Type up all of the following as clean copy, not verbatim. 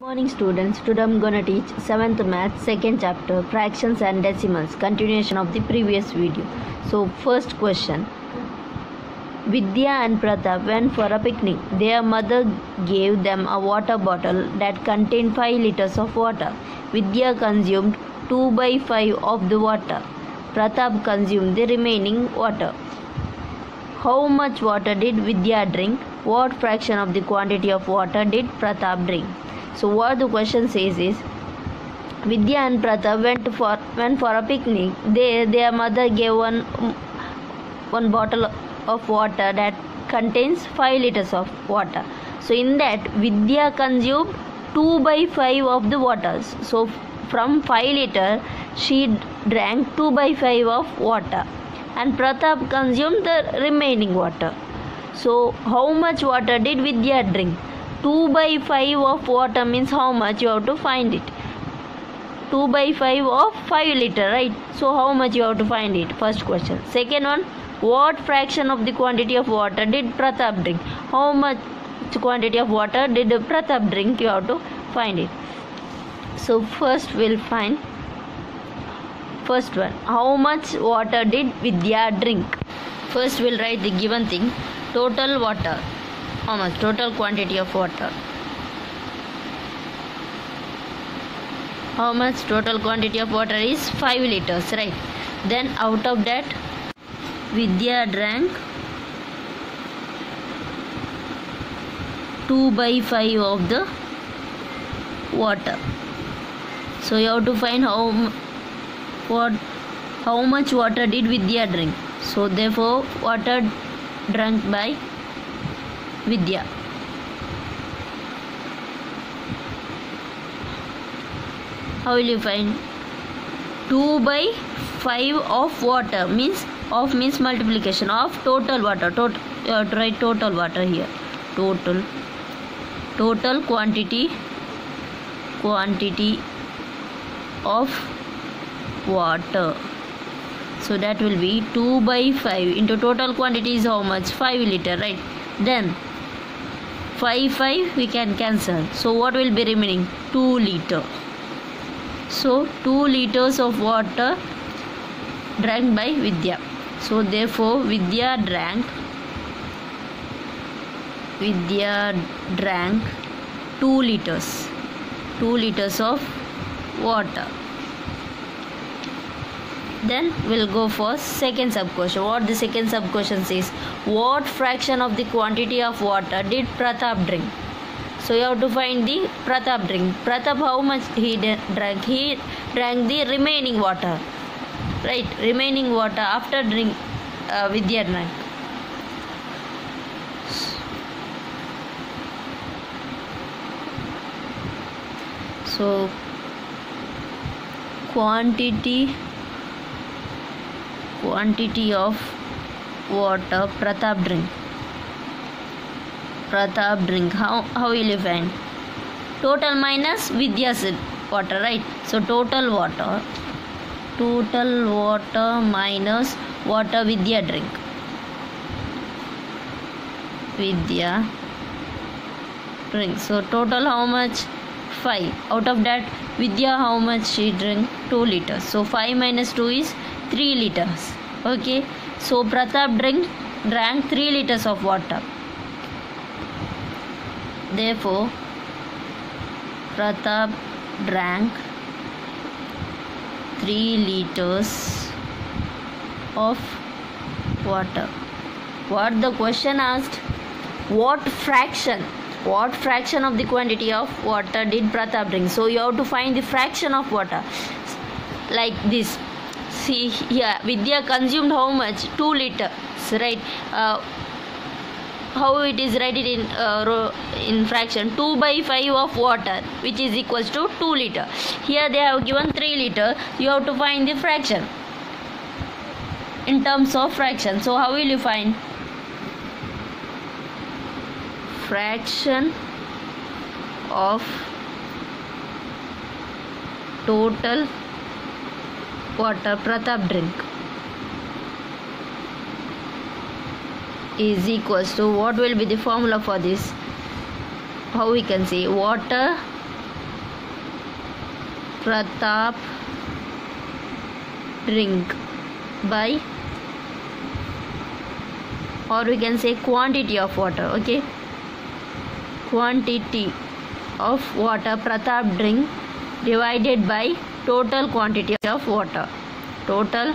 Morning students, today I'm gonna teach 7th math second chapter fractions and decimals, continuation of the previous video. So first question, Vidya and Pratap went for a picnic. Their mother gave them a water bottle that contained 5 liters of water. Vidya consumed 2 by 5 of the water. Pratap consumed the remaining water. How much water did Vidya drink? What fraction of the quantity of water did Pratap drink? So what the question says is, Vidya and Pratap went for a picnic. Their mother gave one bottle of water that contains 5 liters of water. So in that, Vidya consumed 2 by 5 of the waters. So from 5 liter, she drank 2 by 5 of water, and Pratap consumed the remaining water. So how much water did Vidya drink? 2 by 5 of water means how much? You have to find it. 2 by 5 of 5 liter, right? So how much you have to find it? First question. Second one, what fraction of the quantity of water did Pratap drink? How much quantity of water did Pratap drink? You have to find it. So first we'll find first one. How much water did Vidya drink? First we'll write the given thing. Total water. How much? Total quantity of water. How much total quantity of water is 5 liters, right? Then out of that, Vidya drank 2 by 5 of the water. So you have to find how much water did Vidya drink. So therefore, water drank by Vidya. How will you find? 2 by 5 of water means multiplication of total water. You have to write total water here. Total quantity of water. So that will be 2 by 5 into total quantity is how much? 5 liter, right? Then 5 we can cancel. So what will be remaining? 2 liter. So 2 liters of water drank by Vidya. So therefore Vidya drank 2 liters. 2 liters of water. Then we'll go for second sub question. What the second sub question says? What fraction of the quantity of water did Pratap drink? So you have to find the Pratap drink. Pratap, how much he drank? He drank the remaining water, right? Remaining water after drink Vidya drank. So quantity of water Pratap drink. How will you find? Total minus Vidya's water, right? So total water minus water Vidya drink. So total how much? 5. Out of that, Vidya how much she drank? 2 liters. So 5 minus 2 is 3 liters. Okay. So Pratap drank 3 liters of water. Therefore, Pratap drank 3 liters of water. What the question asked? What fraction of the quantity of water did Pratap drink? So you have to find the fraction of water. Like this. See here, Vidya consumed how much? 2 liters, right? How it is written in fraction? 2 by 5 of water, which is equals to 2 liter. Here they have given 3 liter. You have to find the fraction in terms of fraction. So how will you find? Fraction of total water Pratap drink is equals to, what will be the formula for this? How we can say? Water Pratap drink by, or we can say quantity of water. Okay, quantity of water Pratap drink divided by total quantity of water. Total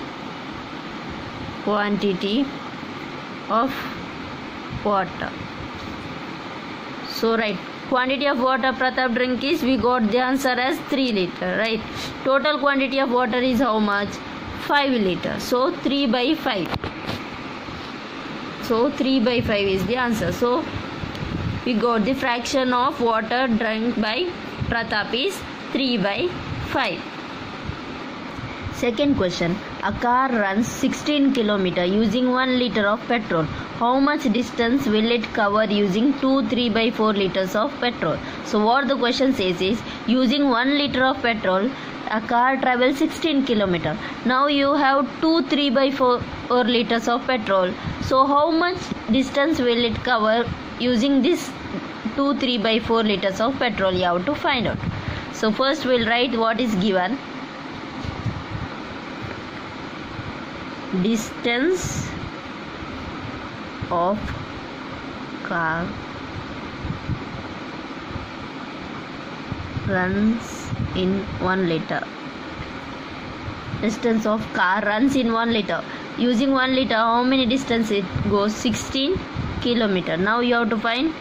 quantity of water. So right, quantity of water Pratap drink is, we got the answer as 3 liter, right? Total quantity of water is how much? 5 liter. So 3 by 5. So 3 by 5 is the answer. So we got the fraction of water drunk by Pratap is 3 by 5. Second question. A car runs 16 km using 1 liter of petrol. How much distance will it cover using 2 3/4 liters of petrol? So what the question says is, using 1 liter of petrol, a car travels 16 km. Now you have 2 3/4 liters of petrol. So how much distance will it cover using this 2 3/4 liters of petrol? You have to find out. So first we'll write what is given. Distance of car runs in 1 liter. Distance of car runs in 1 liter. Using 1 liter, how many distance it goes? 16 km. Now you have to find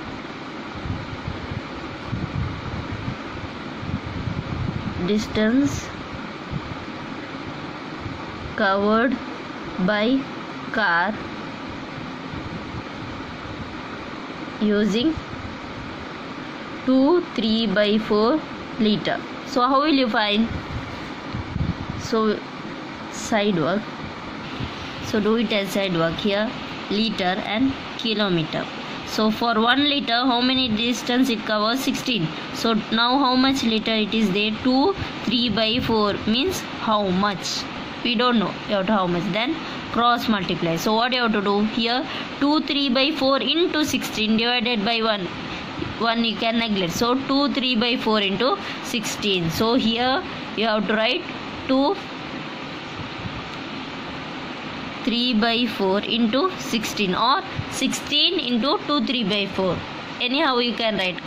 distance covered by car using 2 3/4 liter. So how will you find? So side work. So do it as side work here, liter and kilometer. So for 1 liter, how many distance it covers? 16. So now how much liter it is there? 2 3/4 means how much? We don't know. You have to how much. Then cross multiply. So what you have to do here? 2 3/4 into 16 divided by 1. 1 you can neglect. So 2 3/4 into 16. So here you have to write 2 3/4 into 16, or 16 into 2 3/4. Anyhow you can write.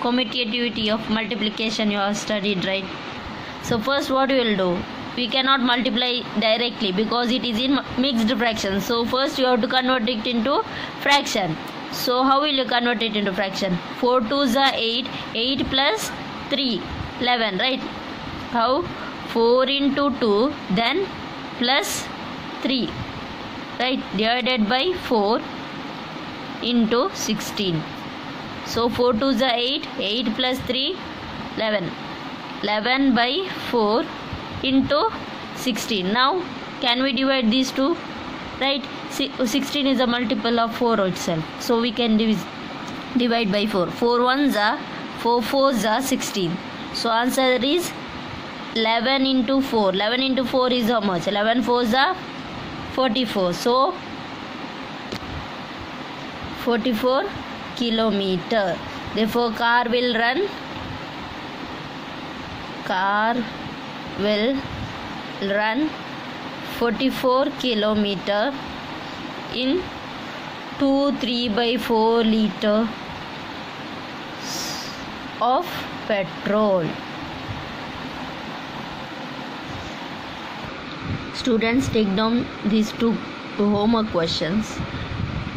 Commutativity of multiplication you have studied, right? So first what we will do? We cannot multiply directly because it is in mixed fraction. So first you have to convert it into fraction. So how will you convert it into fraction? 4 2s are 8. 8 plus 3, 11, right? How? 4 into 2, then plus 3, right? Divided by 4 into 16. So 4 2s are 8. 8 plus 3, 11. 11 by 4 into 16. Now can we divide these two? Right? 16 is a multiple of 4 itself. So we can divide by 4. 4 1s are 4 4s are 16. So answer is 11 into 4. 11 into 4 is how much? 11 4s are 44. So 44 kilometer. Therefore car will run 44 kilometer in 2 3/4 liter of petrol. Students, take down these two homework questions.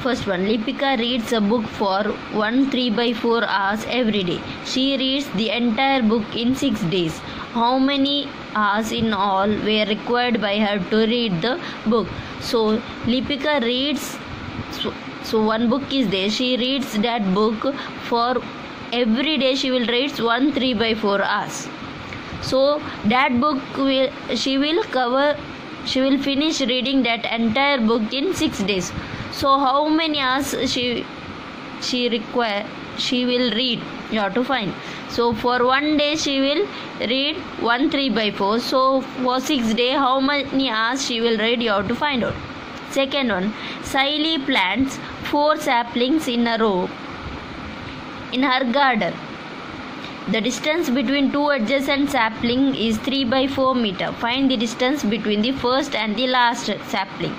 First one, Lipika reads a book for 1 3/4 hours every day. She reads the entire book in 6 days. How many hours in all were required by her to read the book? So Lipika reads, so one book is there. She reads that book for every day. She will read 1 3/4 hours. So that book she will finish reading that entire book in 6 days. So how many hours she will read? You have to find. So for 1 day she will read 1 3/4. So for 6 days how many hours she will read? You have to find out. Second one, Saili plants 4 saplings in a row in her garden. The distance between two adjacent saplings is 3 by 4 meter. Find the distance between the first and the last sapling.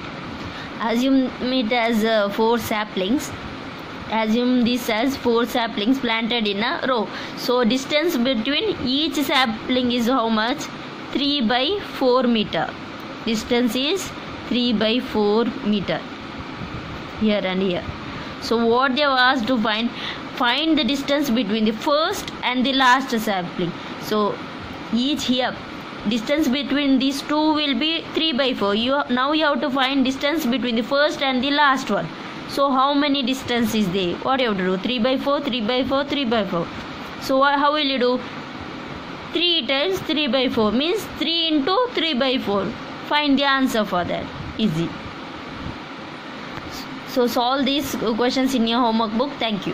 Assume it as 4 saplings. Assume this as 4 saplings planted in a row. So distance between each sapling is how much? 3 by 4 meter. Distance is 3 by 4 meter. Here and here. So what they have asked to find the distance between the first and the last sapling. So each here distance between these two will be 3 by 4. Now you have to find distance between the first and the last one. So how many distance is there? What you have to do? 3 by 4, 3 by 4, 3 by 4. So how will you do? 3 times 3 by 4 means 3 into 3 by 4. Find the answer for that. Easy. So solve these questions in your homework book. Thank you.